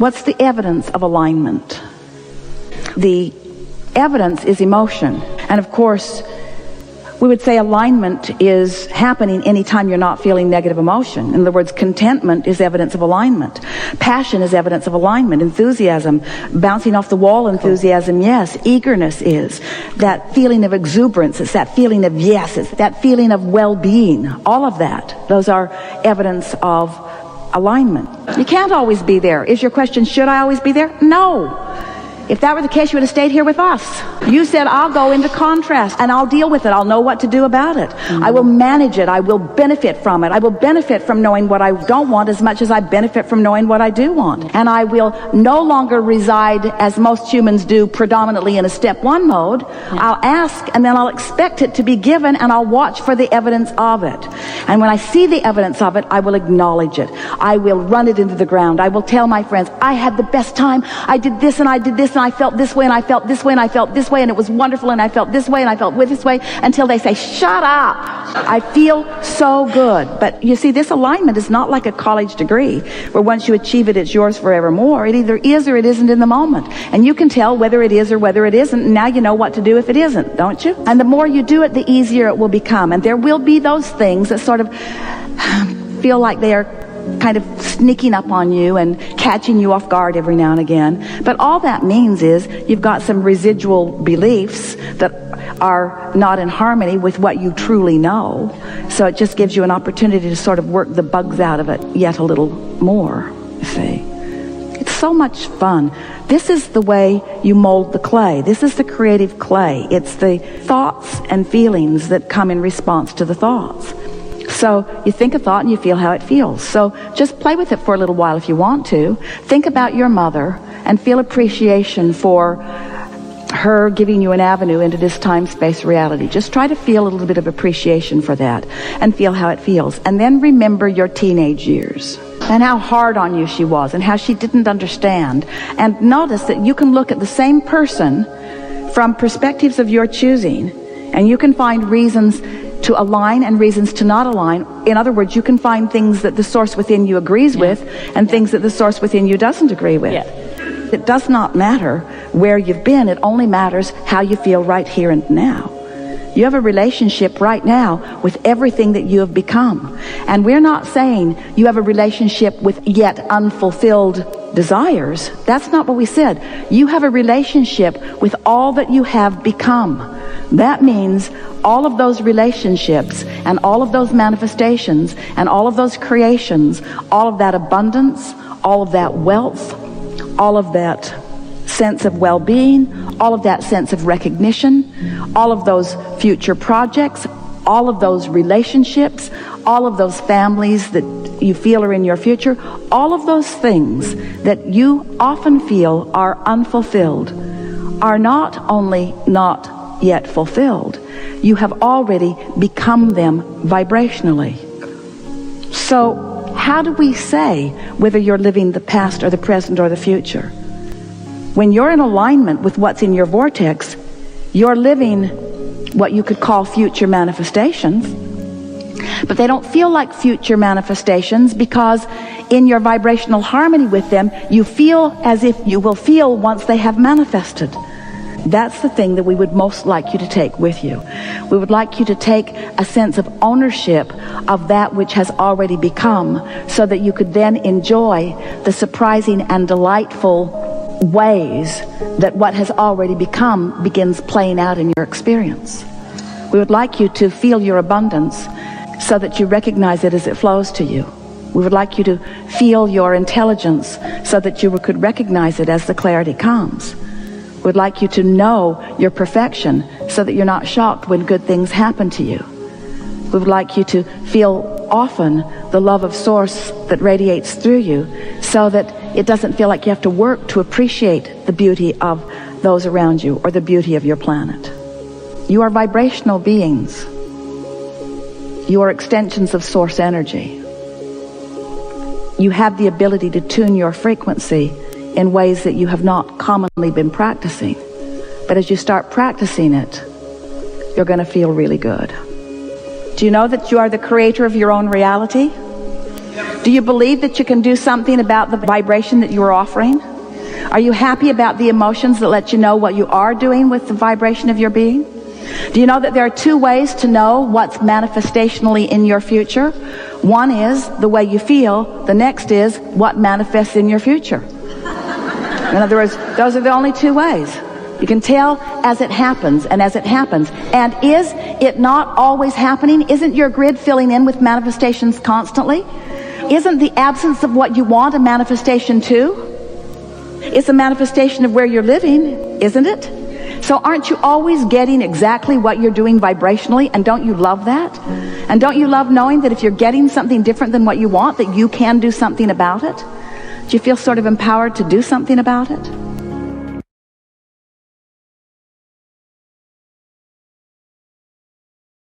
What's the evidence of alignment? The evidence is emotion. And of course, we would say alignment is happening anytime you're not feeling negative emotion. In other words, contentment is evidence of alignment. Passion is evidence of alignment. Enthusiasm, bouncing off the wall enthusiasm, yes. Eagerness is. That feeling of exuberance, it's that feeling of yes, it's that feeling of well-being. All of that, those are evidence of alignment. You can't always be there. Is your question, should I always be there? No. If that were the case, you would have stayed here with us. You said, I'll go into contrast and I'll deal with it. I'll know what to do about it. I will manage it. I will benefit from it. I will benefit from knowing what I don't want as much as I benefit from knowing what I do want. And I will no longer reside, as most humans do, predominantly in a step one mode. I'll ask and then I'll expect it to be given, and I'll watch for the evidence of it. And when I see the evidence of it, I will acknowledge it. I will run it into the ground. I will tell my friends, I had the best time. I did this and I did this and I felt this way and I felt this way and I felt this way and it was wonderful and I felt this way and I felt this way, until they say, shut up. I feel so good. But you see, this alignment is not like a college degree where once you achieve it, it's yours forevermore. It either is or it isn't in the moment. And you can tell whether it is or whether it isn't. And now you know what to do if it isn't, don't you? And the more you do it, the easier it will become. And there will be those things that sort of feel like they are kind of sneaking up on you and catching you off guard every now and again. But all that means is you've got some residual beliefs that are not in harmony with what you truly know. So it just gives you an opportunity to sort of work the bugs out of it yet a little more, you see. It's so much fun. This is the way you mold the clay. This is the creative clay. It's the thoughts and feelings that come in response to the thoughts. So you think a thought and you feel how it feels. So just play with it for a little while if you want to. Think about your mother and feel appreciation for her giving you an avenue into this time-space reality. Just try to feel a little bit of appreciation for that and feel how it feels. And then remember your teenage years and how hard on you she was and how she didn't understand. And notice that you can look at the same person from perspectives of your choosing, and you can find reasons to align and reasons to not align. In other words, you can find things that the source within you agrees with and things that the source within you doesn't agree with. It does not matter where you've been. It only matters how you feel right here and now. You have a relationship right now with everything that you have become. And we're not saying you have a relationship with yet unfulfilled desires. That's not what we said. You have a relationship with all that you have become. That means all of those relationships and all of those manifestations and all of those creations, all of that abundance, all of that wealth, all of that sense of well-being, all of that sense of recognition, all of those future projects, all of those relationships, all of those families that you feel are in your future, all of those things that you often feel are unfulfilled are not only not yet fulfilled, you have already become them vibrationally. So how do we say whether you're living the past or the present or the future? When you're in alignment with what's in your vortex, you're living what you could call future manifestations, but they don't feel like future manifestations because in your vibrational harmony with them, you feel as if you will feel once they have manifested. That's the thing that we would most like you to take with you. We would like you to take a sense of ownership of that which has already become, so that you could then enjoy the surprising and delightful ways that what has already become begins playing out in your experience. We would like you to feel your abundance so that you recognize it as it flows to you. We would like you to feel your intelligence so that you could recognize it as the clarity comes. We'd like you to know your perfection so that you're not shocked when good things happen to you. We would like you to feel often the love of Source that radiates through you, so that it doesn't feel like you have to work to appreciate the beauty of those around you or the beauty of your planet. You are vibrational beings. You are extensions of Source energy. You have the ability to tune your frequency in ways that you have not commonly been practicing. But as you start practicing it, you're going to feel really good. Do you know that you are the creator of your own reality? Do you believe that you can do something about the vibration that you are offering? Are you happy about the emotions that let you know what you are doing with the vibration of your being? Do you know that there are two ways to know what's manifestationally in your future? One is the way you feel. The next is what manifests in your future. In other words, those are the only two ways. You can tell as it happens and as it happens. And is it not always happening? Isn't your grid filling in with manifestations constantly? Isn't the absence of what you want a manifestation too? It's a manifestation of where you're living, isn't it? So aren't you always getting exactly what you're doing vibrationally? And don't you love that? And don't you love knowing that if you're getting something different than what you want, that you can do something about it? Do you feel sort of empowered to do something about it?